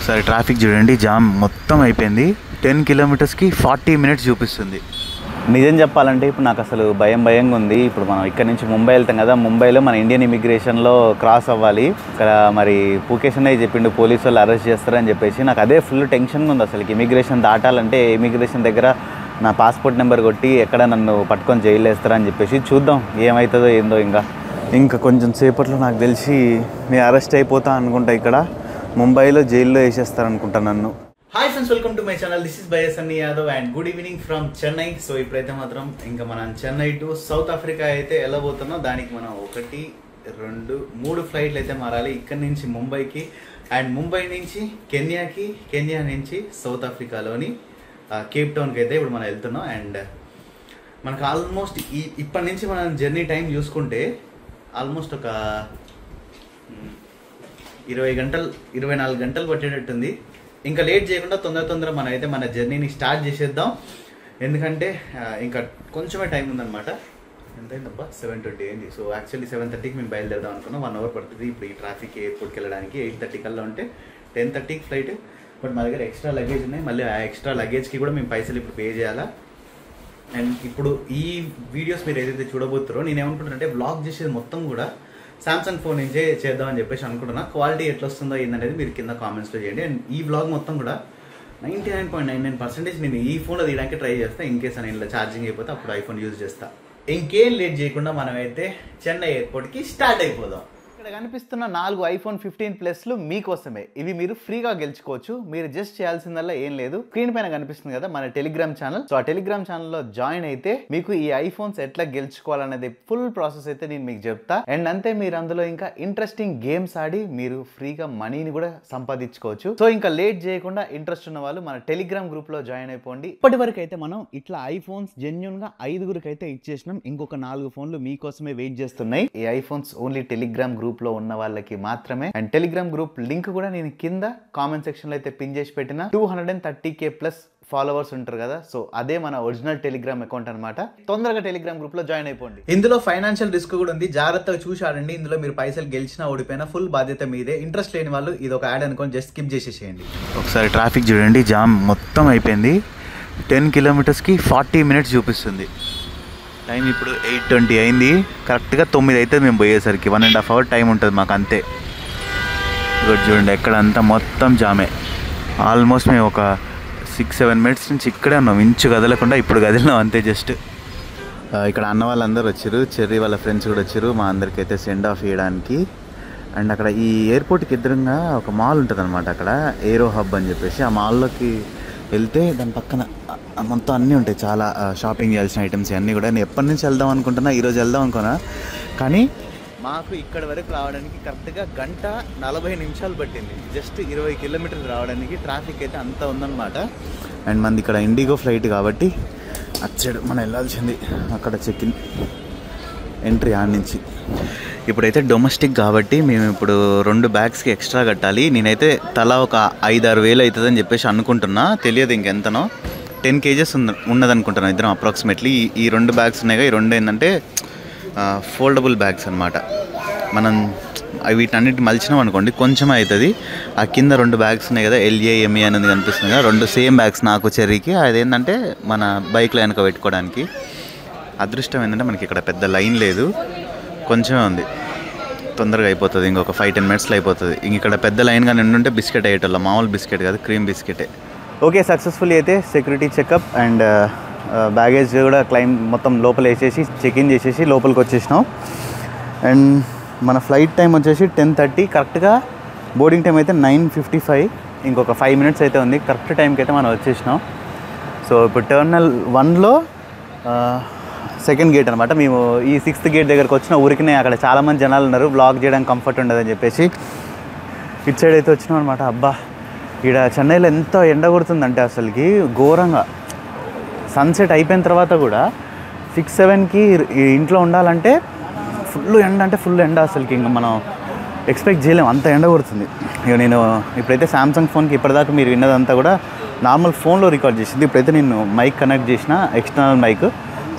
ఒకసారి ట్రాఫిక్ చూడండి, జామ్ మొత్తం అయిపోయింది. 10 కిలోమీటర్స్కి 40 మినిట్స్ చూపిస్తుంది. నిజం చెప్పాలంటే ఇప్పుడు నాకు అసలు భయంగా ఉంది. ఇప్పుడు మనం ఇక్కడ నుంచి ముంబై వెళ్తాం కదా, ముంబైలో మన ఇండియన్ ఇమిగ్రేషన్లో క్రాస్ అవ్వాలి. ఇక్కడ మరి పూకేష్ అనే చెప్పిండు పోలీసు వాళ్ళు అరెస్ట్ చేస్తారని చెప్పేసి. నాకు అదే ఫుల్ టెన్షన్గా ఉంది అసలు. ఇమిగ్రేషన్ దాటాలంటే ఇమిగ్రేషన్ దగ్గర నా పాస్పోర్ట్ నెంబర్ కొట్టి ఎక్కడ నన్ను పట్టుకొని జైలు వేస్తారని చెప్పేసి. చూద్దాం ఏమవుతుందో ఏందో. ఇంకా కొంచెం సేపట్లో నాకు తెలిసి నేను అరెస్ట్ అయిపోతా అనుకుంటా. ఇక్కడ ముంబైలో జైల్లో వేసేస్తారనుకుంటా నన్ను. Hi friends, welcome to my channel. This is BS Sunny Yadav and good evening from Chennai. So ఇప్పుడైతే మాత్రం ఇంకా మనం చెన్నై టు సౌత్ ఆఫ్రికా అయితే వెళ్ళబోతున్నాం. దానికి మనం 1, 2, 3 ఫ్లైట్లు అయితే మారాలి ఇక్కడ నుంచి ముంబైకి. అండ్ ముంబై నుంచి కెన్యాకి, కెన్యా నుంచి సౌత్ ఆఫ్రికాలోని కేప్ టౌన్కి అయితే ఇప్పుడు మనం వెళ్తున్నాం. అండ్ మనకు ఆల్మోస్ట్ ఇప్పటి నుంచి మనం జర్నీ టైం చూసుకుంటే ఆల్మోస్ట్ ఒక 24 గంటలు పట్టేటట్టుంది. ఇంకా లేట్ చేయకుండా తొందర మనం అయితే మన జర్నీని స్టార్ట్ చేసేద్దాం. ఎందుకంటే ఇంకా కొంచెమే టైం ఉందన్నమాట. ఎంతైందబ్బా, 7:20 అయింది. సో యాక్చువల్లీ 7:30కి మేము బయలుదేరదాం అనుకున్నాం. 1 అవర్ పడుతుంది ఇప్పుడు ఈ ట్రాఫిక్ ఎయిర్పోర్ట్కి వెళ్ళడానికి. 8:30 కల్లా ఉంటే 10:30కి ఫ్లైట్. బట్ మా దగ్గర ఎక్స్ట్రా లగేజ్ ఉన్నాయి. మళ్ళీ ఆ ఎక్స్ట్రా లగేజ్కి కూడా మేము పైసలు ఇప్పుడు పే చేయాలా. అండ్ ఇప్పుడు ఈ వీడియోస్ మీరు ఏదైతే చూడబోతారో నేనేమనుకుంటున్నానంటే వ్లాగ్ చేసేది మొత్తం కూడా సామ్సంగ్ ఫోన్ నుంచే చేద్దామని చెప్పేసి అనుకుంటున్నా. క్వాలిటీ ఎట్లా వస్తుందో ఏందనేది మీరు కింద కామెంట్స్లో చేయండి. అండ్ ఈ వ్లాగ్ మొత్తం కూడా 99.99% నేను ఈ ఫోన్లో తీయడానికి ట్రై చేస్తాను. ఇన్ కేస్ నేను ఛార్జింగ్ అయిపోతే అప్పుడు ఐఫోన్ యూజ్ చేస్తా. ఇంకేం లేట్ చేయకుండా మనమైతే చెన్నై ఎయిర్పోర్ట్కి స్టార్ట్ అయిపోదాం. ఇక్కడ కనిపిస్తున్న 4 iPhone 15 ప్లస్లు మీకోసమే. ఇవి మీరు ఫ్రీగా గెలుచుకోవచ్చు. మీరు జస్ట్ చేయాల్సిందల్లా ఏం లేదు, స్క్రీన్ పైన కనిపిస్తుంది కదా మన టెలిగ్రామ్ ఛానల్. సో ఆ టెలిగ్రామ్ ఛానల్లో జాయిన్ అయితే మీకు ఈ ఐఫోన్స్ ఎట్లా గెలుచుకోవాలనేది ఫుల్ ప్రాసెస్ అయితే నేను మీకు చెప్తా. అండ్ అంతే, మీరు అందులో ఇంకా ఇంట్రెస్టింగ్ గేమ్స్ ఆడి మీరు ఫ్రీగా మనీని కూడా సంపాదించుకోవచ్చు. సో ఇంకా లేట్ చేయకుండా ఇంట్రెస్ట్ ఉన్న వాళ్ళు మన టెలిగ్రామ్ గ్రూప్ లో జాయిన్ అయిపోండి. ఇప్పటి వరకు అయితే మనం ఇట్లా ఐఫోన్స్ జెన్యూన్ గా 5గురికి అయితే ఇచ్చేసినాం. ఇంకొక 4 ఫోన్లు మీకోసమే వెయిట్ చేస్తున్నాయి. ఈ ఐఫోన్స్ ఓన్లీ టెలిగ్రామ్ గ్రూప్ లో ఉన్న వాళ్ళకి మాత్రమే. అండ్ టెలిగ్రామ్ గ్రూప్ లింక్ కూడా నేను కింద కామెంట్ సెక్షన్ లో అయితే పిన్ చేసి పెట్టిన. 230K ప్లస్ ఫాలోవర్స్ ఉంటారు కదా, సో అదే మన ఒరిజినల్ టెలిగ్రామ్ అకౌంట్ అనమాట. తొందరగా టెలిగ్రామ్ గ్రూప్ లో జాయిన్ అయిపోండి. ఇందులో ఫైనాన్షియల్ రిస్క్ కూడా ఉంది, జాగ్రత్తగా చూసి ఆడండి. ఇందులో మీరు పైసలు గెలిచినా ఓడిపోయినా ఫుల్ బాధ్యత మీదే. ఇంట్రెస్ట్ లేని వాళ్ళు ఇది ఒక యాడ్ అనుకోని జస్ట్ స్కిప్ చేసేసేయండి. ఒకసారి ట్రాఫిక్ చూడండి, జామ్ మొత్తం అయిపోయింది. 10 కిలోమీటర్స్కి 40 మినిట్స్ చూపిస్తుంది. టైం ఇప్పుడు 8:20 అయింది. కరెక్ట్గా 9 అయితే మేము పోయేసరికి 1.5 అవర్ టైం ఉంటుంది మాకు, అంతే. ఇక్కడ చూడండి, ఎక్కడంతా మొత్తం జామే. ఆల్మోస్ట్ మేము ఒక 6-7 మినిట్స్ నుంచి ఇక్కడే ఉన్నాం, ఇంచు కదలకుండా. ఇప్పుడు కదిలినాం అంతే. జస్ట్ ఇక్కడ అన్న వాళ్ళందరూ వచ్చారు, చెర్రీ వాళ్ళ ఫ్రెండ్స్ కూడా వచ్చారు మా అందరికైతే సెండ్ ఆఫ్ ఇవ్వడానికి. అండ్ అక్కడ ఈ ఎయిర్పోర్ట్కి ఎదురుగా ఒక మాల్ ఉంటుంది అనమాట, అక్కడ ఏరో హబ్ అని చెప్పేసి. ఆ మాల్లోకి వెళ్తే దాని పక్కన మొత్తం అన్నీ ఉంటాయి, చాలా షాపింగ్ చేయాల్సిన ఐటమ్స్ అన్నీ కూడా. నేను ఎప్పటి నుంచి వెళ్దాం అనుకుంటున్నా, ఈరోజు వెళ్దాం అనుకున్నా. కానీ మాకు ఇక్కడ వరకు రావడానికి కరెక్ట్గా 1:40 పట్టింది. జస్ట్ 20 కిలోమీటర్లు రావడానికి. ట్రాఫిక్ అయితే అంతా ఉందన్నమాట. అండ్ మనది ఇక్కడ ఇండిగో ఫ్లైట్ కాబట్టి అచ్చాడు మనం వెళ్ళాల్సింది. అక్కడ చెక్ ఇన్ ఎంట్రీ ఆడ నుంచి. ఇప్పుడైతే డొమెస్టిక్ కాబట్టి మేము ఇప్పుడు 2 బ్యాగ్స్కి ఎక్స్ట్రా కట్టాలి. నేనైతే తలా ఒక 5-6 వేలు అవుతుందని చెప్పేసి అనుకుంటున్నా, తెలియదు ఇంకెంతనో. 10 kgs ఉన్నదనుకుంటున్నాను ఇద్దరం అప్రాక్సిమేట్లీ. ఈ 2 బ్యాగ్స్ ఉన్నాయి కదా, ఈ 2 ఏంటంటే ఫోల్డబుల్ బ్యాగ్స్ అనమాట. మనం వీటన్నిటి మలిచినాం అనుకోండి కొంచెం అవుతుంది. ఆ కింద 2 బ్యాగ్స్ ఉన్నాయి కదా, LAME అనేది కనిపిస్తుంది కదా, 2 సేమ్ బ్యాగ్స్ నాకు చెర్రీకి. అదేంటంటే మన బైక్లో వెనక పెట్టుకోవడానికి. అదృష్టం ఏంటంటే మనకి ఇక్కడ పెద్ద లైన్ లేదు, కొంచెమే ఉంది, తొందరగా అయిపోతుంది. ఇంకొక 5-10 మినిట్స్లో అయిపోతుంది. ఇక్కడ పెద్ద లైన్గా నిండుంటే బిస్కెట్ అయ్యేటోళ్ళ, మామూలు బిస్కెట్ కాదు, క్రీమ్ బిస్కెటే. ఓకే, సక్సెస్ఫుల్లీ అయితే సెక్యూరిటీ చెకప్ అండ్ బ్యాగేజ్ కూడా క్లైమ్ మొత్తం లోపల వేసేసి చెక్ ఇన్ చేసేసి లోపలికి వచ్చేసినాం. అండ్ మన ఫ్లైట్ టైం వచ్చేసి 10:30. కరెక్ట్గా బోర్డింగ్ టైం అయితే 9:55. ఇంకొక 5 మినిట్స్ అయితే ఉంది. కరెక్ట్ టైంకి అయితే మనం వచ్చేసినాం. సో ఇప్పుడు టెర్మినల్ 1లో సెకండ్ గేట్ అనమాట. మేము ఈ 6th గేట్ దగ్గరకు వచ్చిన ఊరికినే అక్కడ చాలామంది జనాలు ఉన్నారు, బ్లాగ్ చేయడానికి కంఫర్ట్ ఉండదని చెప్పేసి ఇటు సైడ్ అయితే వచ్చినాం అనమాట. అబ్బా, ఇక్కడ చెన్నైలో ఎంత ఎండ కొడుతుందంటే అసలుకి ఘోరంగా. సన్సెట్ అయిపోయిన తర్వాత కూడా 6-7కి ఇంట్లో ఉండాలంటే ఫుల్ ఎండ, అంటే ఫుల్ ఎండ అసలుకి. ఇంకా మనం ఎక్స్పెక్ట్ చేయలేము, అంత ఎండ కొడుతుంది. ఇక నేను ఇప్పుడైతే సామ్సంగ్ ఫోన్కి ఇప్పటిదాకా మీరు విన్నదంతా కూడా నార్మల్ ఫోన్లో రికార్డ్ చేసింది. ఇప్పుడైతే నేను మైక్ కనెక్ట్ చేసిన, ఎక్స్టర్నల్ మైక్.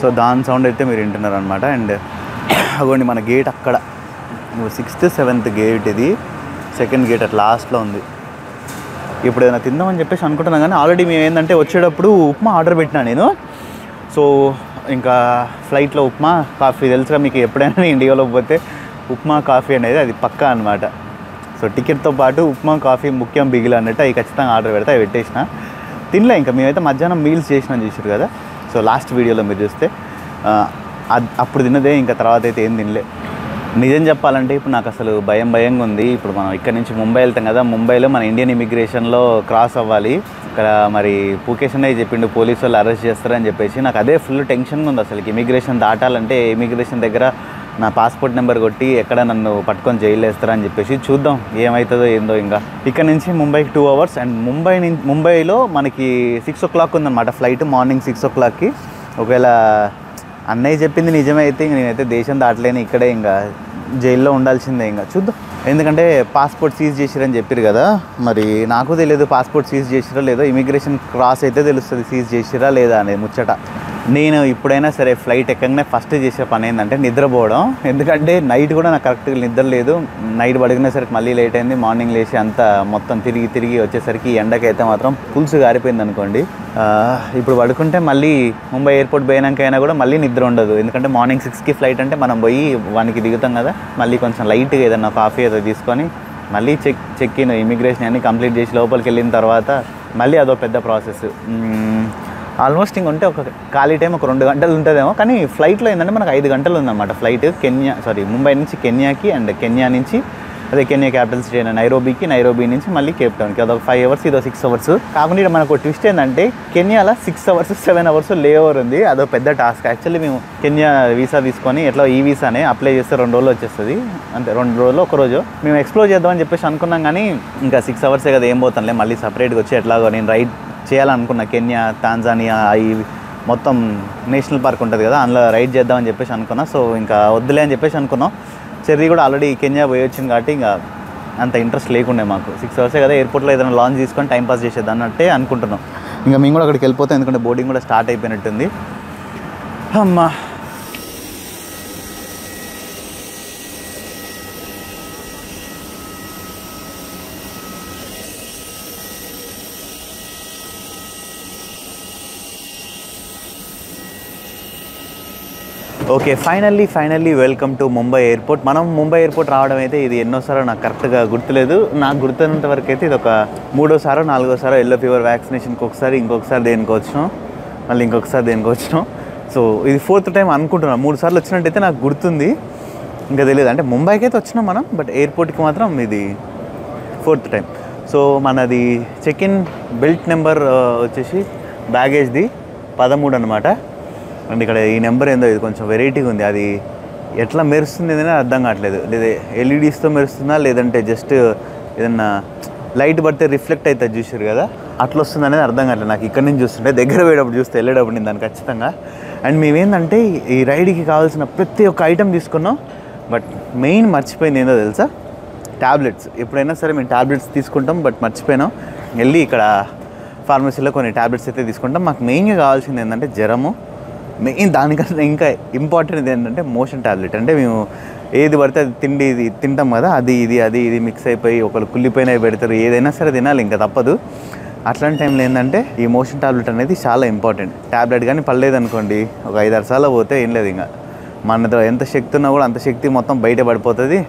సో దాని సౌండ్ అయితే మీరు వింటున్నారు అనమాట. అండ్ అగోండి మన గేట్ అక్కడ 6th 7th గేట్, ఇది సెకండ్ గేట్ అట్ లాస్ట్లో ఉంది. ఇప్పుడు ఏదైనా తిందామని చెప్పేసి అనుకుంటున్నాను, కానీ ఆల్రెడీ మేము ఏంటంటే వచ్చేటప్పుడు ఉప్మా ఆర్డర్ పెట్టినా నేను. సో ఇంకా ఫ్లైట్లో ఉప్మా కాఫీ తెలుసుగా మీకు, ఎప్పుడైనా ఇండియాలో పోతే ఉప్మా కాఫీ అనేది అది పక్కా అనమాట. సో టికెట్తో పాటు ఉప్మా కాఫీ ముఖ్యం బిగిల్ అన్నట్టు అవి ఖచ్చితంగా ఆర్డర్ పెడితే అవి పెట్టేసిన. తినలే ఇంకా, మేమైతే మధ్యాహ్నం మీల్స్ చేసినాం చూసారు కదా. సో లాస్ట్ వీడియోలో మీరు చూస్తే అప్పుడు తిన్నదే, ఇంకా తర్వాత అయితే ఏం తినలే. నిజం చెప్పాలంటే ఇప్పుడు నాకు అసలు భయంగా ఉంది. ఇప్పుడు మనం ఇక్కడ నుంచి ముంబై వెళ్తాం కదా, ముంబైలో మన ఇండియన్ ఇమిగ్రేషన్లో క్రాస్ అవ్వాలి. ఇక్కడ మరి పూకేషన్ అయ్యి చెప్పిండు పోలీసు వాళ్ళు అరెస్ట్ చేస్తారని చెప్పేసి, నాకు అదే ఫుల్ టెన్షన్గా ఉంది అసలు. ఇమిగ్రేషన్ దాటాలంటే ఇమిగ్రేషన్ దగ్గర నా పాస్పోర్ట్ నెంబర్ కొట్టి ఎక్కడ నన్ను పట్టుకొని జైలు వేస్తారని చెప్పేసి చూద్దాం ఏమవుతుందో ఏందో. ఇంకా ఇక్కడ నుంచి ముంబైకి 2 hours, అండ్ ముంబైలో మనకి 6 o'clock ఉందన్నమాట ఫ్లైట్, మార్నింగ్ 6 o'clockకి. ఒకవేళ అన్నయ్య చెప్పింది నిజమే అయితే ఇంక నేనైతే దేశం దాటలేను, ఇక్కడే ఇంకా జైల్లో ఉండాల్సిందే. ఇంకా చూద్దాం, ఎందుకంటే పాస్పోర్ట్ సీజ్ చేసిరని చెప్పారు కదా. మరి నాకు తెలియదు పాస్పోర్ట్ సీజ్ చేసిరా లేదో, ఇమిగ్రేషన్ క్రాస్ అయితే తెలుస్తుంది సీజ్ చేసిరా లేదా అనేది ముచ్చట. నేను ఇప్పుడైనా సరే ఫ్లైట్ ఎక్కగానే ఫస్ట్ చేసే పని ఏంటంటే నిద్రపోవడం. ఎందుకంటే నైట్ కూడా నాకు కరెక్ట్గా నిద్ర లేదు. నైట్ పడుకునేసరికి మళ్ళీ లేట్ అయింది, మార్నింగ్ లేచి అంతా మొత్తం తిరిగి వచ్చేసరికి ఎండకైతే మాత్రం పులుసు గారిపోయింది అనుకోండి. ఇప్పుడు పడుకుంటే మళ్ళీ ముంబై ఎయిర్పోర్ట్ పోయినాకైనా కూడా మళ్ళీ నిద్ర ఉండదు. ఎందుకంటే మార్నింగ్ 6కి ఫ్లైట్ అంటే మనం పోయి 1కి దిగుతాం కదా. మళ్ళీ కొంచెం లైట్గా ఏదన్నా కాఫీ ఏదో తీసుకొని మళ్ళీ చెక్ ఇన్ ఇమిగ్రేషన్ అన్నీ కంప్లీట్ చేసి లోపలికి వెళ్ళిన తర్వాత మళ్ళీ అదో పెద్ద ప్రాసెస్. ఆల్మోస్ట్ ఇంకొంటే ఒక ఖాళీ టైం ఒక 2 గంటలు ఉంటుందేమో, కానీ ఫ్లైట్లో ఏంటంటే మనకు 5 గంటలు ఉందన్నమాట ఫ్లైట్. ముంబై నుంచి కెన్యాకి, అండ్ కెన్యా నుంచి కెన్యా క్యాపిటల్ సిటీ అయిన నైరోబీ నుంచి మళ్ళీ కేప్ టౌన్కి. అదొక 5 hours, ఇదో 6 hours. కాకుండా ఇక్కడ మనకు ట్విస్ట్ ఏంటంటే కెన్యాలో 6 hours 7 hours లే ఓవర్ ఉంది. అదో పెద్ద టాస్క్. యాక్చువల్లీ మేము కెన్యా వీసా తీసుకొని ఎట్లా ఈ వీసానే అప్లై చేస్తే 2 రోజులు వచ్చేస్తుంది, అంతే 2 రోజులు 1 రోజు మేము ఎక్స్ప్లోర్ చేద్దామని చెప్పేసి అనుకున్నాం. కానీ ఇంకా 6 hours కదా, ఏం పోతాంలే మళ్ళీ సపరేట్గా వచ్చి ఎట్లాగో నేను రైడ్ చేయాలనుకున్నా. కెన్యా, టాంజానియా అవి మొత్తం నేషనల్ పార్క్ ఉంటుంది కదా, అందులో రైడ్ చేద్దామని చెప్పేసి అనుకున్నా. సో ఇంకా వద్దులే అని చెప్పేసి అనుకున్నాం. చెర్రీ కూడా ఆల్రెడీ కెన్యా పోయి వచ్చింది కాబట్టి ఇంకా అంత ఇంట్రెస్ట్ లేకుండే మాకు. 6 hours కదా, ఎయిర్పోర్ట్లో ఏదైనా లాంచ్ తీసుకొని టైంపాస్ చేసేది అన్నట్టే అనుకుంటున్నాం. ఇంకా మేము కూడా అక్కడికి వెళ్ళిపోతాం, ఎందుకంటే బోర్డింగ్ కూడా స్టార్ట్ అయిపోయినట్టుంది. అమ్మా okay, finally welcome to Mumbai airport. మనం ముంబై ఎయిర్పోర్ట్ రావడం అయితే ఇది ఎన్నోసారో నాకు కరెక్ట్గా గుర్తులేదు. నాకు గుర్తున్నంత వరకు అయితే ఇది ఒక 3వ సారో 4వ సారో ఎల్లో ఫీవర్ వ్యాక్సినేషన్కి ఒకసారి, ఇంకొకసారి దేనికి వచ్చినాం, మళ్ళీ ఇంకొకసారి దేనికి వచ్చినాం. సో ఇది 4th టైం అనుకుంటున్నాను. 3 సార్లు వచ్చినట్టయితే నాకు గుర్తుంది, ఇంకా తెలియదు. అంటే ముంబైకి అయితే వచ్చినాం మనం, బట్ ఎయిర్పోర్ట్కి మాత్రం ఇది 4th టైం. సో మనది చెక్ ఇన్ బెల్ట్ నెంబర్ వచ్చేసి బ్యాగేజ్ది 13 అనమాట. అండ్ ఇక్కడ ఈ నెంబర్ ఏందో ఇది కొంచెం వెరైటీగా ఉంది, అది ఎట్లా మెరుస్తుంది ఏదైనా అర్థం కావట్లేదు. లేదా ఎల్ఈడీస్తో మెరుస్తుందా, లేదంటే జస్ట్ ఏదన్నా లైట్ పడితే రిఫ్లెక్ట్ అవుతుంది చూసారు కదా, అట్లా వస్తుంది అనేది అర్థం కావట్లేదు నాకు. ఇక్కడ నుంచి చూస్తుంటే దగ్గర పోయేటప్పుడు చూస్తే వెళ్ళేటప్పుడు నేను దాన్ని ఖచ్చితంగా. అండ్ మేమేంటంటే ఈ రైడ్కి కావాల్సిన ప్రతి ఒక్క ఐటెం తీసుకున్నాం, బట్ మెయిన్ మర్చిపోయింది ఏందో తెలుసా, ట్యాబ్లెట్స్. ఎప్పుడైనా సరే మేము ట్యాబ్లెట్స్ తీసుకుంటాం, బట్ మర్చిపోయినాం. వెళ్ళి ఇక్కడ ఫార్మసీలో కొన్ని ట్యాబ్లెట్స్ అయితే తీసుకుంటాం. మాకు మెయిన్గా కావాల్సింది ఏంటంటే జ్వరము, మెయిన్ దానికన్నా ఇంకా ఇంపార్టెంట్ ఏంటంటే మోషన్ ట్యాబ్లెట్. అంటే మేము ఏది పడితే అది ఇది తింటాం కదా, అది ఇది మిక్స్ అయిపోయి ఒకరు కుళ్ళిపోయినవి పెడతారు, ఏదైనా సరే తినాలి, ఇంకా తప్పదు. అట్లాంటి టైంలో ఏంటంటే ఈ మోషన్ ట్యాబ్లెట్ అనేది చాలా ఇంపార్టెంట్. ట్యాబ్లెట్ కానీ పడలేదనుకోండి, ఒక 5-6 సార్లు పోతే ఏం లేదు, ఇంకా మనతో ఎంత శక్తి ఉన్నా కూడా అంత శక్తి మొత్తం బయట పడిపోతుంది,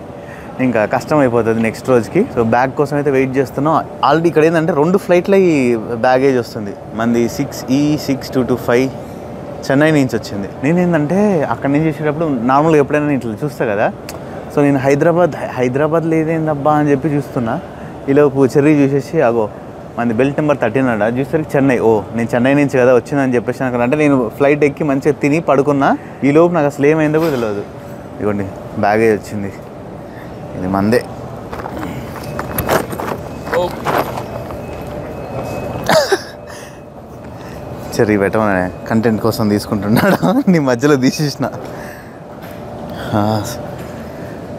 ఇంకా కష్టం అయిపోతుంది నెక్స్ట్ రోజుకి. సో బ్యాగ్ కోసం అయితే వెయిట్ చేస్తున్నాం. ఆల్రెడీ ఇక్కడ ఏంటంటే 2 ఫ్లైట్ల ఈ బ్యాగేజ్ వస్తుంది. మంది 6E6225 చెన్నై నుంచి వచ్చింది. నేనేంటంటే అక్కడి నుంచి చూసేటప్పుడు నార్మల్గా ఎప్పుడైనా నేను ఇట్లా చూస్తా కదా, సో నేను హైదరాబాద్ లేదేందబ్బా అని చెప్పి చూస్తున్నా. ఈలోపు చెర్రీ చూసేసి అగో మంది బెల్ట్ నెంబర్ 13 అడ చూసేసరికి చెన్నై. నేను చెన్నై నుంచి కదా వచ్చిందని చెప్పేసి అక్కడ. అంటే నేను ఫ్లైట్ ఎక్కి మంచిగా తిని పడుకున్నా, ఈలోపు నాకు అసలు ఏమైందో కూడా తెలియదు. ఇదిగోండి బ్యాగేజ్ వచ్చింది, ఇది మందే. చెర్రీ పెట్టమనే కంటెంట్ కోసం తీసుకుంటున్నాడు, నీ మధ్యలో తీసేసిన.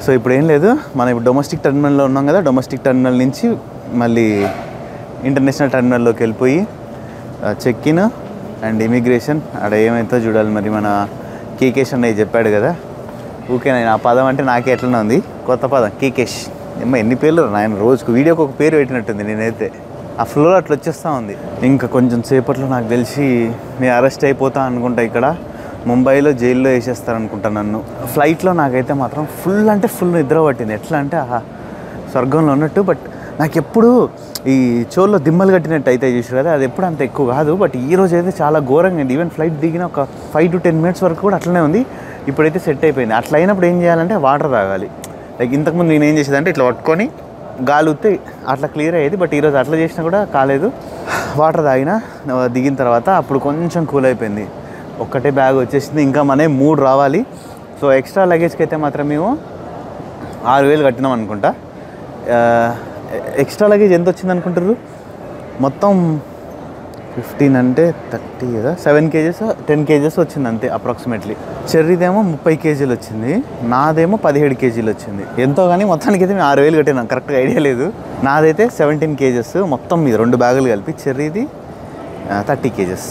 సో ఇప్పుడు ఏం లేదు, మనం ఇప్పుడు డొమెస్టిక్ టెర్మినల్లో ఉన్నాం కదా, డొమెస్టిక్ టెర్మినల్ నుంచి మళ్ళీ ఇంటర్నేషనల్ టెర్మినల్లోకి వెళ్ళిపోయి చెక్ ఇన్ అండ్ ఇమిగ్రేషన్ ఆడ ఏమైతే చూడాలి. మరి మన కేకేష్ అన్నయ్య చెప్పాడు కదా, ఊకే నేను ఆ పదం అంటే నాకే ఎట్లనే ఉంది, కొత్త పదం కేకేష్. ఎన్ని పేర్లు నాయన, రోజుకు వీడియోకి ఒక పేరు పెట్టినట్టుంది. నేనైతే ఆ ఫ్లోర్ అట్లా వచ్చేస్తూ ఉంది. ఇంకా కొంచెం సేపట్లో నాకు తెలిసి నేను అరెస్ట్ అయిపోతా అనుకుంటా. ఇక్కడ ముంబైలో జైల్లో వేసేస్తారనుకుంటా నన్ను. ఫ్లైట్లో నాకైతే మాత్రం ఫుల్ అంటే ఫుల్ నిద్ర పట్టింది. ఎట్లా అంటే స్వర్గంలో ఉన్నట్టు. బట్ నాకు ఎప్పుడు ఈ చోల్లో దిమ్మలు కట్టినట్టు అయితే చూసారు కదా, అది ఎప్పుడు అంత ఎక్కువ కాదు. బట్ ఈ రోజు అయితే చాలా ఘోరంగా ఉంది. ఈవెన్ ఫ్లైట్ దిగిన ఒక 5 to 10 minutes వరకు కూడా అట్లనే ఉంది. ఇప్పుడైతే సెట్ అయిపోయింది. అట్లా అయినప్పుడు ఏం చేయాలంటే వాటర్ తాగాలి. లైక్ ఇంతకుముందు నేను ఏం చేసేదంటే ఇట్లా పట్టుకొని గాలి ఊస్తే అట్లా క్లియర్ అయ్యేది. బట్ ఈరోజు అట్లా చేసినా కూడా కాలేదు. వాటర్ తాగినా దిగిన తర్వాత అప్పుడు కొంచెం కూల్ అయిపోయింది. ఒక్కటే బ్యాగ్ వచ్చేసింది. ఇంకా మన 3 రావాలి. సో ఎక్స్ట్రా లగేజ్కి అయితే మాత్రం మేము 6,000 కట్టినాం అనుకుంటా. ఎక్స్ట్రా లగేజ్ ఎంత వచ్చింది అనుకుంటారు? మొత్తం 15 అంటే 30 కదా, 7 kgs 10 kgs వచ్చింది అంతే అప్రాక్సిమేట్లీ. చెర్రీదేమో 30 kgలు వచ్చింది, నాదేమో 17 kgలు వచ్చింది. ఎంతో కానీ మొత్తానికి అయితే మేము 6,000 కట్టినాం. కరెక్ట్గా ఐడియా లేదు. నాదైతే 17 kgs మొత్తం మీద 2 బ్యాగులు కలిపి. చెర్రీది 30 kgs.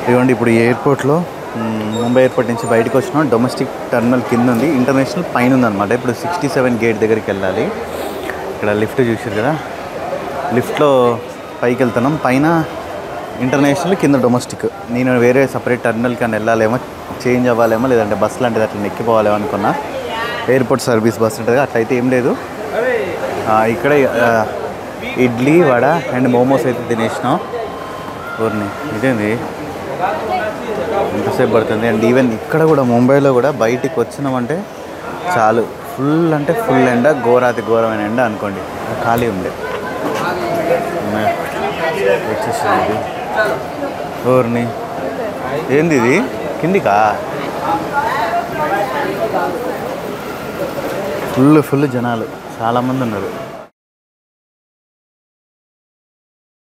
ఇదిగోండి ఇప్పుడు ఎయిర్పోర్ట్లో ముంబై ఎయిర్పోర్ట్ నుంచి బయటకు వచ్చినాం. డొమెస్టిక్ టర్మినల్ కింద ఉంది, ఇంటర్నేషనల్ పైన ఉందన్నమాట. ఇప్పుడు 67 గేట్ దగ్గరికి వెళ్ళాలి. ఇక్కడ లిఫ్ట్ చూసారు కదా, లిఫ్ట్లో పైకి వెళ్తున్నాం. పైన ఇంటర్నేషనల్, కింద డొమెస్టిక్. నేను వేరే సపరేట్ టర్మినల్కి అని వెళ్ళాలేమో, చేంజ్ అవ్వాలేమో, లేదంటే బస్సు లాంటిది అట్లా ఎక్కిపోవాలేమో అనుకున్నా. ఎయిర్పోర్ట్ సర్వీస్ బస్ ఉంటుంది, అట్లయితే ఏం లేదు. ఇక్కడ ఇడ్లీ, వడ అండ్ మోమోస్ అయితే తినేసినాం. ఊరిని ఇదేంది ఎంతసేపు పడుతుంది. అండ్ ఈవెన్ ఇక్కడ కూడా ముంబైలో కూడా బయటికి వచ్చినామంటే చాలు, ఫుల్ అంటే ఫుల్ ఎండ, ఘోరాతి ఘోరమైన ఎండ అనుకోండి. ఖాళీ ఉండే వచ్చేసింది. ఊరిని ఏంది ఇది కిందికా? ఫుల్ జనాలు చాలామంది ఉన్నారు.